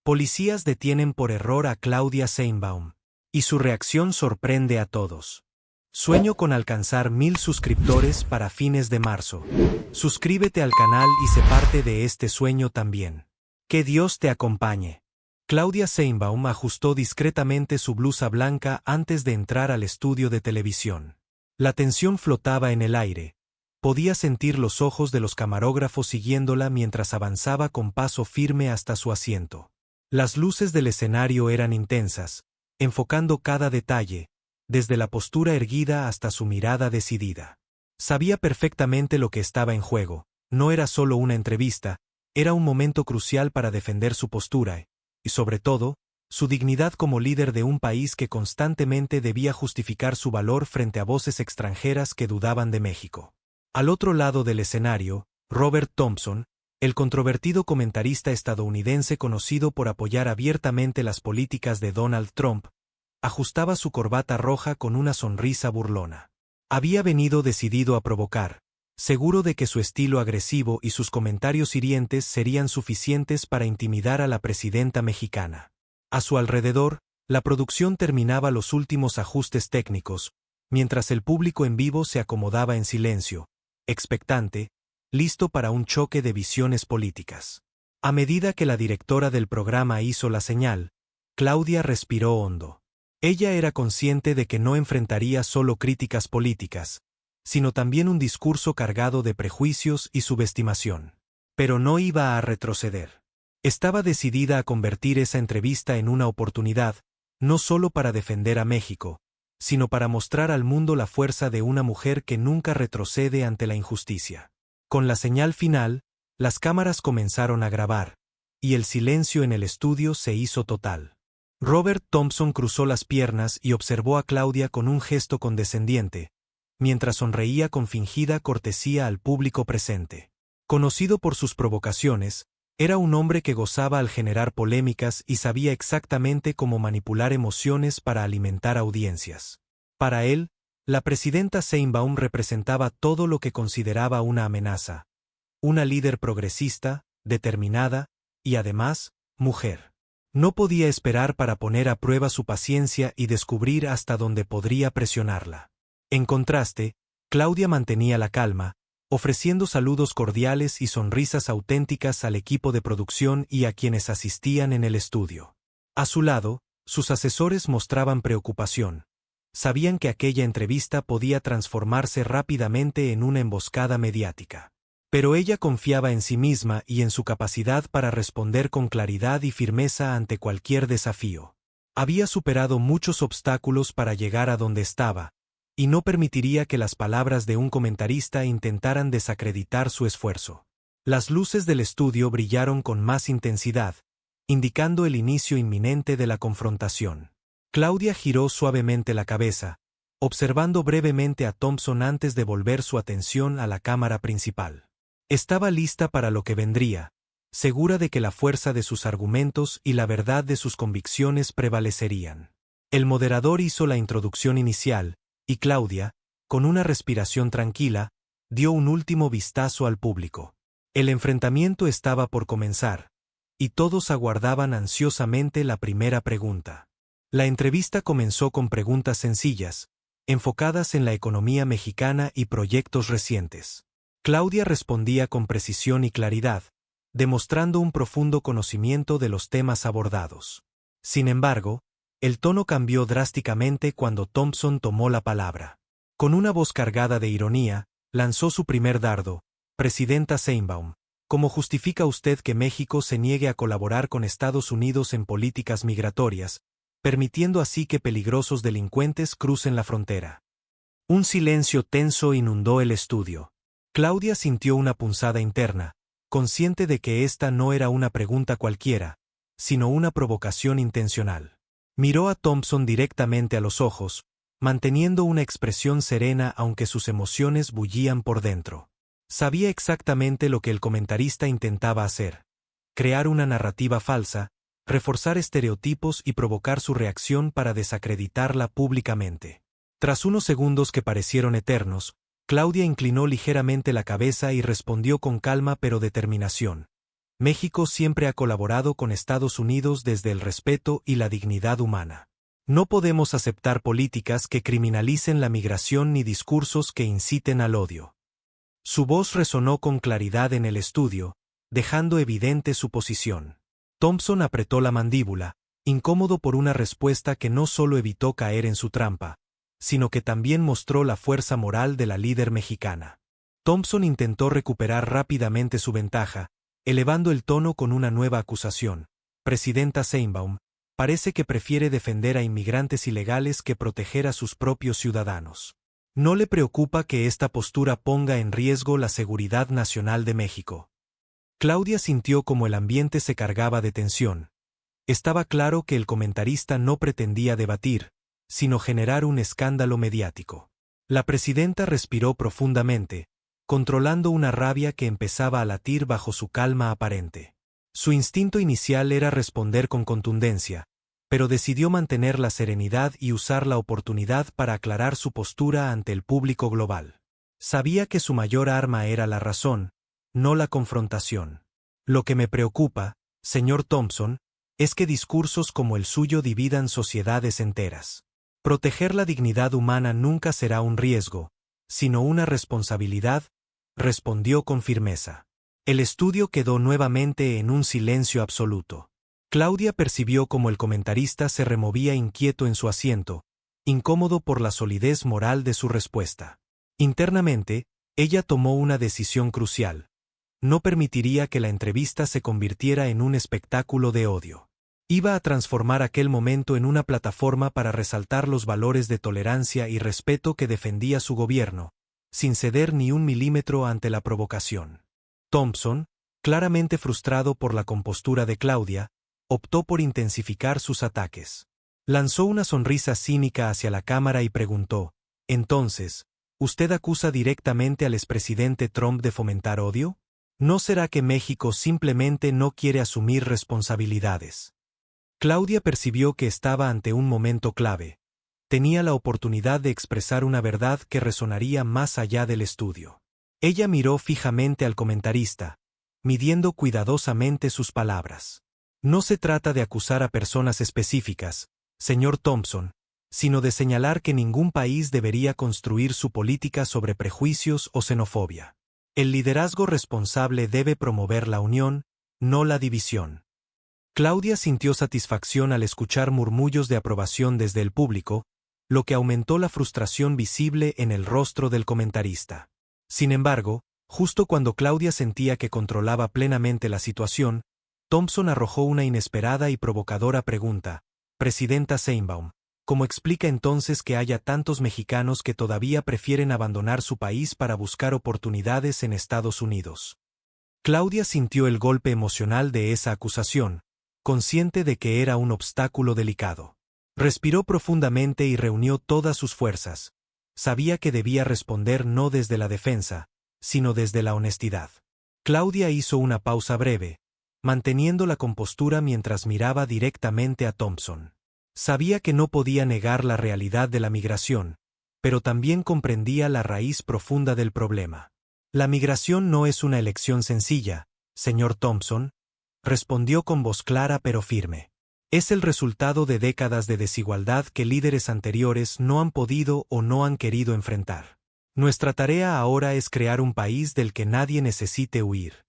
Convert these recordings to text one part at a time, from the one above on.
Policías detienen por error a Claudia Sheinbaum. Y su reacción sorprende a todos. Sueño con alcanzar 1000 suscriptores para fines de marzo. Suscríbete al canal y sé parte de este sueño también. Que Dios te acompañe. Claudia Sheinbaum ajustó discretamente su blusa blanca antes de entrar al estudio de televisión. La tensión flotaba en el aire. Podía sentir los ojos de los camarógrafos siguiéndola mientras avanzaba con paso firme hasta su asiento. Las luces del escenario eran intensas, enfocando cada detalle, desde la postura erguida hasta su mirada decidida. Sabía perfectamente lo que estaba en juego. No era solo una entrevista, era un momento crucial para defender su postura y, sobre todo, su dignidad como líder de un país que constantemente debía justificar su valor frente a voces extranjeras que dudaban de México. Al otro lado del escenario, Robert Thompson, el controvertido comentarista estadounidense conocido por apoyar abiertamente las políticas de Donald Trump, ajustaba su corbata roja con una sonrisa burlona. Había venido decidido a provocar, seguro de que su estilo agresivo y sus comentarios hirientes serían suficientes para intimidar a la presidenta mexicana. A su alrededor, la producción terminaba los últimos ajustes técnicos, mientras el público en vivo se acomodaba en silencio, expectante, listo para un choque de visiones políticas. A medida que la directora del programa hizo la señal, Claudia respiró hondo. Ella era consciente de que no enfrentaría solo críticas políticas, sino también un discurso cargado de prejuicios y subestimación. Pero no iba a retroceder. Estaba decidida a convertir esa entrevista en una oportunidad, no solo para defender a México, sino para mostrar al mundo la fuerza de una mujer que nunca retrocede ante la injusticia. Con la señal final, las cámaras comenzaron a grabar, y el silencio en el estudio se hizo total. Robert Thompson cruzó las piernas y observó a Claudia con un gesto condescendiente, mientras sonreía con fingida cortesía al público presente. Conocido por sus provocaciones, era un hombre que gozaba al generar polémicas y sabía exactamente cómo manipular emociones para alimentar audiencias. Para él, la presidenta Sheinbaum representaba todo lo que consideraba una amenaza. Una líder progresista, determinada, y además, mujer. No podía esperar para poner a prueba su paciencia y descubrir hasta dónde podría presionarla. En contraste, Claudia mantenía la calma, ofreciendo saludos cordiales y sonrisas auténticas al equipo de producción y a quienes asistían en el estudio. A su lado, sus asesores mostraban preocupación. Sabían que aquella entrevista podía transformarse rápidamente en una emboscada mediática. Pero ella confiaba en sí misma y en su capacidad para responder con claridad y firmeza ante cualquier desafío. Había superado muchos obstáculos para llegar a donde estaba, y no permitiría que las palabras de un comentarista intentaran desacreditar su esfuerzo. Las luces del estudio brillaron con más intensidad, indicando el inicio inminente de la confrontación. Claudia giró suavemente la cabeza, observando brevemente a Thompson antes de volver su atención a la cámara principal. Estaba lista para lo que vendría, segura de que la fuerza de sus argumentos y la verdad de sus convicciones prevalecerían. El moderador hizo la introducción inicial, y Claudia, con una respiración tranquila, dio un último vistazo al público. El enfrentamiento estaba por comenzar, y todos aguardaban ansiosamente la primera pregunta. La entrevista comenzó con preguntas sencillas, enfocadas en la economía mexicana y proyectos recientes. Claudia respondía con precisión y claridad, demostrando un profundo conocimiento de los temas abordados. Sin embargo, el tono cambió drásticamente cuando Thompson tomó la palabra. Con una voz cargada de ironía, lanzó su primer dardo: Presidenta Sheinbaum, ¿cómo justifica usted que México se niegue a colaborar con Estados Unidos en políticas migratorias, permitiendo así que peligrosos delincuentes crucen la frontera? Un silencio tenso inundó el estudio. Claudia sintió una punzada interna, consciente de que esta no era una pregunta cualquiera, sino una provocación intencional. Miró a Thompson directamente a los ojos, manteniendo una expresión serena aunque sus emociones bullían por dentro. Sabía exactamente lo que el comentarista intentaba hacer: crear una narrativa falsa, reforzar estereotipos y provocar su reacción para desacreditarla públicamente. Tras unos segundos que parecieron eternos, Claudia inclinó ligeramente la cabeza y respondió con calma pero determinación: México siempre ha colaborado con Estados Unidos desde el respeto y la dignidad humana. No podemos aceptar políticas que criminalicen la migración ni discursos que inciten al odio. Su voz resonó con claridad en el estudio, dejando evidente su posición. Thompson apretó la mandíbula, incómodo por una respuesta que no solo evitó caer en su trampa, sino que también mostró la fuerza moral de la líder mexicana. Thompson intentó recuperar rápidamente su ventaja, elevando el tono con una nueva acusación. Presidenta Sheinbaum, parece que prefiere defender a inmigrantes ilegales que proteger a sus propios ciudadanos. ¿No le preocupa que esta postura ponga en riesgo la seguridad nacional de México? Claudia sintió como el ambiente se cargaba de tensión. Estaba claro que el comentarista no pretendía debatir, sino generar un escándalo mediático. La presidenta respiró profundamente, controlando una rabia que empezaba a latir bajo su calma aparente. Su instinto inicial era responder con contundencia, pero decidió mantener la serenidad y usar la oportunidad para aclarar su postura ante el público global. Sabía que su mayor arma era la razón, no la confrontación. Lo que me preocupa, señor Thompson, es que discursos como el suyo dividan sociedades enteras. Proteger la dignidad humana nunca será un riesgo, sino una responsabilidad, respondió con firmeza. El estudio quedó nuevamente en un silencio absoluto. Claudia percibió cómo el comentarista se removía inquieto en su asiento, incómodo por la solidez moral de su respuesta. Internamente, ella tomó una decisión crucial. No permitiría que la entrevista se convirtiera en un espectáculo de odio. Iba a transformar aquel momento en una plataforma para resaltar los valores de tolerancia y respeto que defendía su gobierno, sin ceder ni un milímetro ante la provocación. Thompson, claramente frustrado por la compostura de Claudia, optó por intensificar sus ataques. Lanzó una sonrisa cínica hacia la cámara y preguntó, «Entonces, ¿usted acusa directamente al expresidente Trump de fomentar odio? ¿No será que México simplemente no quiere asumir responsabilidades?» Claudia percibió que estaba ante un momento clave. Tenía la oportunidad de expresar una verdad que resonaría más allá del estudio. Ella miró fijamente al comentarista, midiendo cuidadosamente sus palabras. No se trata de acusar a personas específicas, señor Thompson, sino de señalar que ningún país debería construir su política sobre prejuicios o xenofobia. El liderazgo responsable debe promover la unión, no la división. Claudia sintió satisfacción al escuchar murmullos de aprobación desde el público, lo que aumentó la frustración visible en el rostro del comentarista. Sin embargo, justo cuando Claudia sentía que controlaba plenamente la situación, Thompson arrojó una inesperada y provocadora pregunta. Presidenta Sheinbaum, ¿cómo explica entonces que haya tantos mexicanos que todavía prefieren abandonar su país para buscar oportunidades en Estados Unidos? Claudia sintió el golpe emocional de esa acusación, consciente de que era un obstáculo delicado. Respiró profundamente y reunió todas sus fuerzas. Sabía que debía responder no desde la defensa, sino desde la honestidad. Claudia hizo una pausa breve, manteniendo la compostura mientras miraba directamente a Thompson. Sabía que no podía negar la realidad de la migración, pero también comprendía la raíz profunda del problema. La migración no es una elección sencilla, señor Thompson, respondió con voz clara pero firme. Es el resultado de décadas de desigualdad que líderes anteriores no han podido o no han querido enfrentar. Nuestra tarea ahora es crear un país del que nadie necesite huir.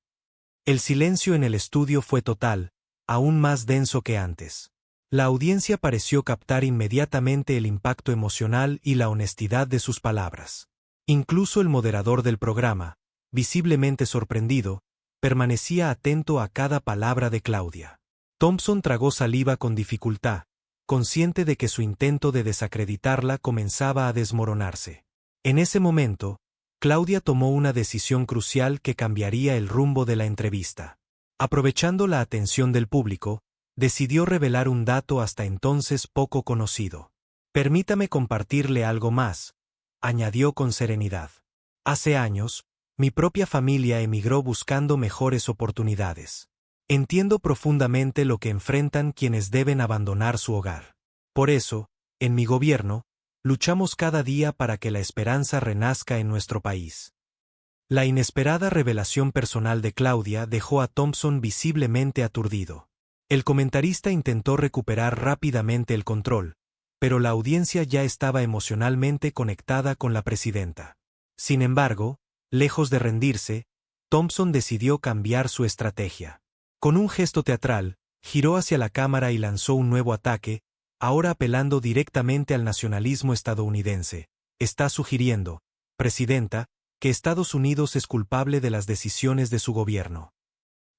El silencio en el estudio fue total, aún más denso que antes. La audiencia pareció captar inmediatamente el impacto emocional y la honestidad de sus palabras. Incluso el moderador del programa, visiblemente sorprendido, permanecía atento a cada palabra de Claudia. Thompson tragó saliva con dificultad, consciente de que su intento de desacreditarla comenzaba a desmoronarse. En ese momento, Claudia tomó una decisión crucial que cambiaría el rumbo de la entrevista. Aprovechando la atención del público, decidió revelar un dato hasta entonces poco conocido. Permítame compartirle algo más, añadió con serenidad. Hace años, mi propia familia emigró buscando mejores oportunidades. Entiendo profundamente lo que enfrentan quienes deben abandonar su hogar. Por eso, en mi gobierno, luchamos cada día para que la esperanza renazca en nuestro país. La inesperada revelación personal de Claudia dejó a Thompson visiblemente aturdido. El comentarista intentó recuperar rápidamente el control, pero la audiencia ya estaba emocionalmente conectada con la presidenta. Sin embargo, lejos de rendirse, Thompson decidió cambiar su estrategia. Con un gesto teatral, giró hacia la cámara y lanzó un nuevo ataque, ahora apelando directamente al nacionalismo estadounidense. Está sugiriendo, Presidenta, que Estados Unidos es culpable de las decisiones de su gobierno.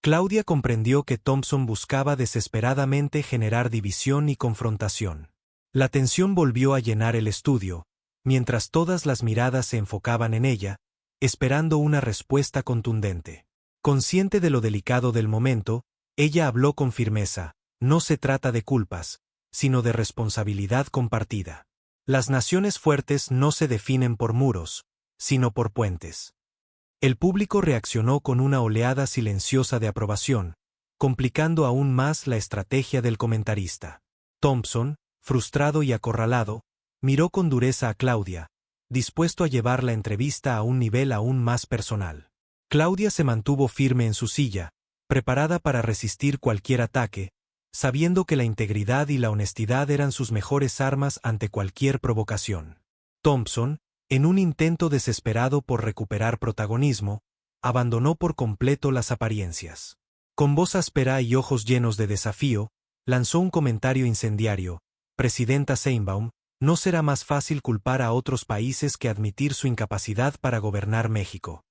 Claudia comprendió que Thompson buscaba desesperadamente generar división y confrontación. La tensión volvió a llenar el estudio, mientras todas las miradas se enfocaban en ella, esperando una respuesta contundente. Consciente de lo delicado del momento, ella habló con firmeza: no se trata de culpas, sino de responsabilidad compartida. Las naciones fuertes no se definen por muros, sino por puentes. El público reaccionó con una oleada silenciosa de aprobación, complicando aún más la estrategia del comentarista. Thompson, frustrado y acorralado, miró con dureza a Claudia, dispuesto a llevar la entrevista a un nivel aún más personal. Claudia se mantuvo firme en su silla, preparada para resistir cualquier ataque, sabiendo que la integridad y la honestidad eran sus mejores armas ante cualquier provocación. Thompson, en un intento desesperado por recuperar protagonismo, abandonó por completo las apariencias. Con voz áspera y ojos llenos de desafío, lanzó un comentario incendiario: Presidenta Sheinbaum, no será más fácil culpar a otros países que admitir su incapacidad para gobernar México.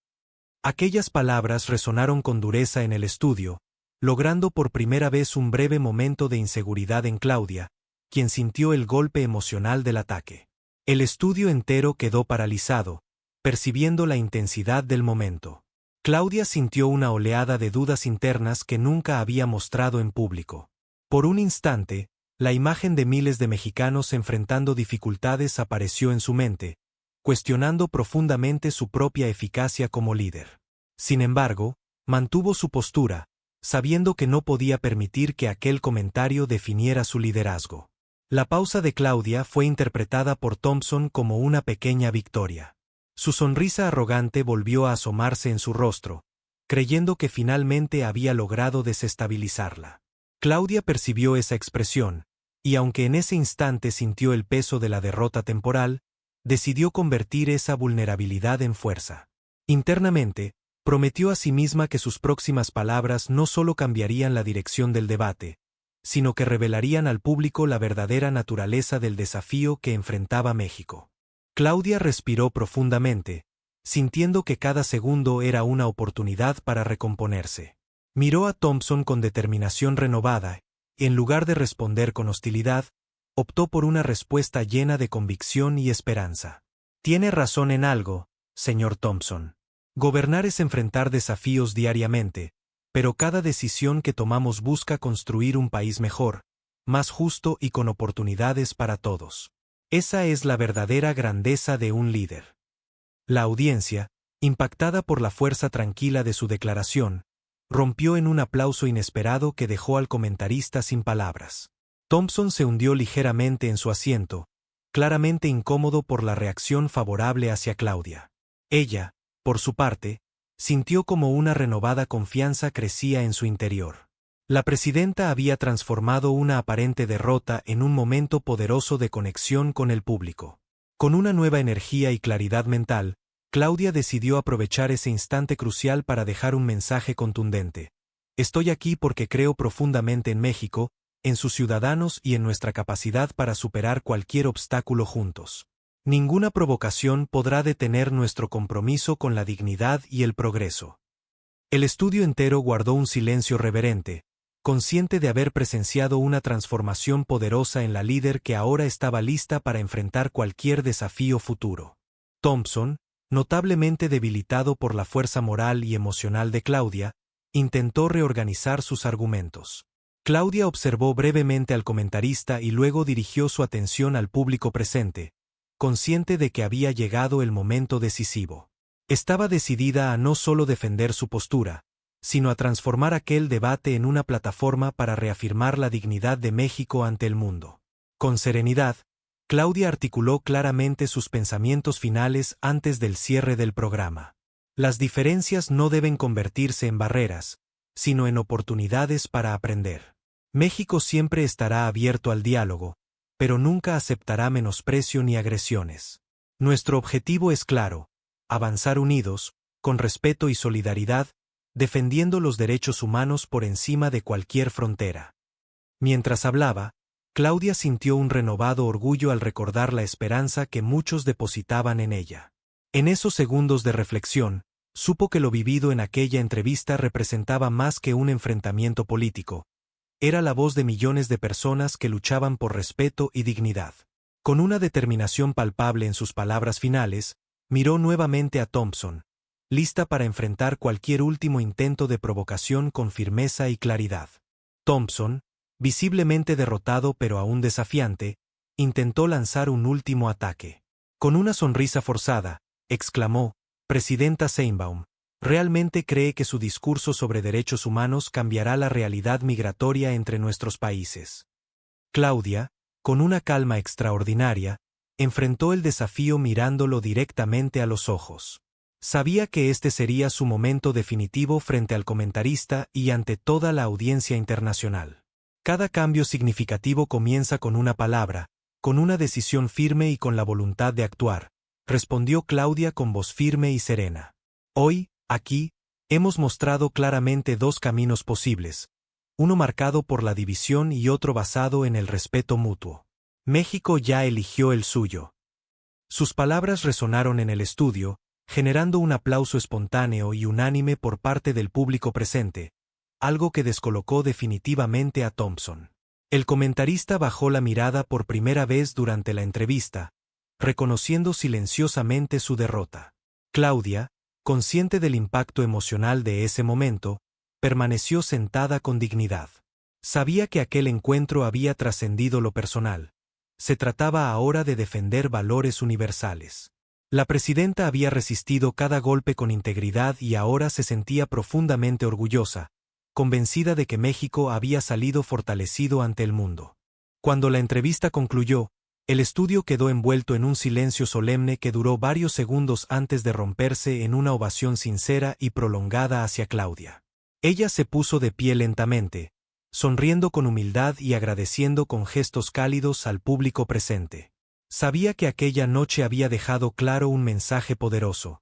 Aquellas palabras resonaron con dureza en el estudio, logrando por primera vez un breve momento de inseguridad en Claudia, quien sintió el golpe emocional del ataque. El estudio entero quedó paralizado, percibiendo la intensidad del momento. Claudia sintió una oleada de dudas internas que nunca había mostrado en público. Por un instante, la imagen de miles de mexicanos enfrentando dificultades apareció en su mente, cuestionando profundamente su propia eficacia como líder. Sin embargo, mantuvo su postura, sabiendo que no podía permitir que aquel comentario definiera su liderazgo. La pausa de Claudia fue interpretada por Thompson como una pequeña victoria. Su sonrisa arrogante volvió a asomarse en su rostro, creyendo que finalmente había logrado desestabilizarla. Claudia percibió esa expresión, y aunque en ese instante sintió el peso de la derrota temporal, decidió convertir esa vulnerabilidad en fuerza. Internamente, prometió a sí misma que sus próximas palabras no solo cambiarían la dirección del debate, sino que revelarían al público la verdadera naturaleza del desafío que enfrentaba México. Claudia respiró profundamente, sintiendo que cada segundo era una oportunidad para recomponerse. Miró a Thompson con determinación renovada, y en lugar de responder con hostilidad, optó por una respuesta llena de convicción y esperanza. Tiene razón en algo, señor Thompson. Gobernar es enfrentar desafíos diariamente, pero cada decisión que tomamos busca construir un país mejor, más justo y con oportunidades para todos. Esa es la verdadera grandeza de un líder. La audiencia, impactada por la fuerza tranquila de su declaración, rompió en un aplauso inesperado que dejó al comentarista sin palabras. Thompson se hundió ligeramente en su asiento, claramente incómodo por la reacción favorable hacia Claudia. Ella, por su parte, sintió como una renovada confianza crecía en su interior. La presidenta había transformado una aparente derrota en un momento poderoso de conexión con el público. Con una nueva energía y claridad mental, Claudia decidió aprovechar ese instante crucial para dejar un mensaje contundente. Estoy aquí porque creo profundamente en México, en sus ciudadanos y en nuestra capacidad para superar cualquier obstáculo juntos. Ninguna provocación podrá detener nuestro compromiso con la dignidad y el progreso. El estudio entero guardó un silencio reverente, consciente de haber presenciado una transformación poderosa en la líder que ahora estaba lista para enfrentar cualquier desafío futuro. Thompson, notablemente debilitado por la fuerza moral y emocional de Claudia, intentó reorganizar sus argumentos. Claudia observó brevemente al comentarista y luego dirigió su atención al público presente, consciente de que había llegado el momento decisivo. Estaba decidida a no solo defender su postura, sino a transformar aquel debate en una plataforma para reafirmar la dignidad de México ante el mundo. Con serenidad, Claudia articuló claramente sus pensamientos finales antes del cierre del programa. Las diferencias no deben convertirse en barreras, sino en oportunidades para aprender. México siempre estará abierto al diálogo, pero nunca aceptará menosprecio ni agresiones. Nuestro objetivo es claro: avanzar unidos, con respeto y solidaridad, defendiendo los derechos humanos por encima de cualquier frontera. Mientras hablaba, Claudia sintió un renovado orgullo al recordar la esperanza que muchos depositaban en ella. En esos segundos de reflexión, supo que lo vivido en aquella entrevista representaba más que un enfrentamiento político. Era la voz de millones de personas que luchaban por respeto y dignidad. Con una determinación palpable en sus palabras finales, miró nuevamente a Thompson, lista para enfrentar cualquier último intento de provocación con firmeza y claridad. Thompson, visiblemente derrotado pero aún desafiante, intentó lanzar un último ataque. Con una sonrisa forzada, exclamó: «Presidenta Sheinbaum, ¿realmente cree que su discurso sobre derechos humanos cambiará la realidad migratoria entre nuestros países?». Claudia, con una calma extraordinaria, enfrentó el desafío mirándolo directamente a los ojos. Sabía que este sería su momento definitivo frente al comentarista y ante toda la audiencia internacional. Cada cambio significativo comienza con una palabra, con una decisión firme y con la voluntad de actuar, respondió Claudia con voz firme y serena. Hoy, aquí, hemos mostrado claramente dos caminos posibles, uno marcado por la división y otro basado en el respeto mutuo. México ya eligió el suyo. Sus palabras resonaron en el estudio, generando un aplauso espontáneo y unánime por parte del público presente, algo que descolocó definitivamente a Thompson. El comentarista bajó la mirada por primera vez durante la entrevista, reconociendo silenciosamente su derrota. Claudia, consciente del impacto emocional de ese momento, permaneció sentada con dignidad. Sabía que aquel encuentro había trascendido lo personal. Se trataba ahora de defender valores universales. La presidenta había resistido cada golpe con integridad y ahora se sentía profundamente orgullosa, convencida de que México había salido fortalecido ante el mundo. Cuando la entrevista concluyó, el estudio quedó envuelto en un silencio solemne que duró varios segundos antes de romperse en una ovación sincera y prolongada hacia Claudia. Ella se puso de pie lentamente, sonriendo con humildad y agradeciendo con gestos cálidos al público presente. Sabía que aquella noche había dejado claro un mensaje poderoso.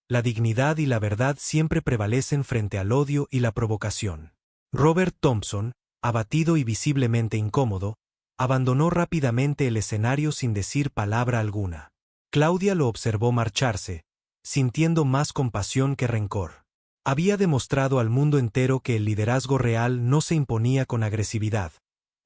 La dignidad y la verdad siempre prevalecen frente al odio y la provocación. Robert Thompson, abatido y visiblemente incómodo, abandonó rápidamente el escenario sin decir palabra alguna. Claudia lo observó marcharse, sintiendo más compasión que rencor. Había demostrado al mundo entero que el liderazgo real no se imponía con agresividad,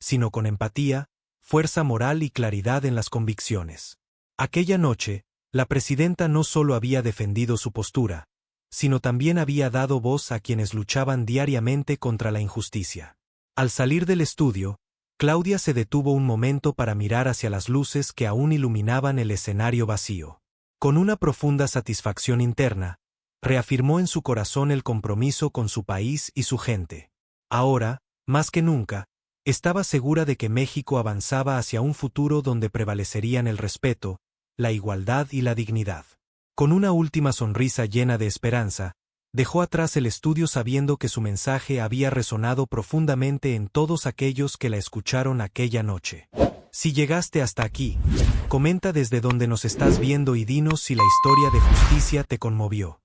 sino con empatía, fuerza moral y claridad en las convicciones. Aquella noche, la presidenta no solo había defendido su postura, sino también había dado voz a quienes luchaban diariamente contra la injusticia. Al salir del estudio, Claudia se detuvo un momento para mirar hacia las luces que aún iluminaban el escenario vacío. Con una profunda satisfacción interna, reafirmó en su corazón el compromiso con su país y su gente. Ahora, más que nunca, estaba segura de que México avanzaba hacia un futuro donde prevalecerían el respeto, la igualdad y la dignidad. Con una última sonrisa llena de esperanza, dejó atrás el estudio sabiendo que su mensaje había resonado profundamente en todos aquellos que la escucharon aquella noche. Si llegaste hasta aquí, comenta desde donde nos estás viendo y dinos si la historia de justicia te conmovió.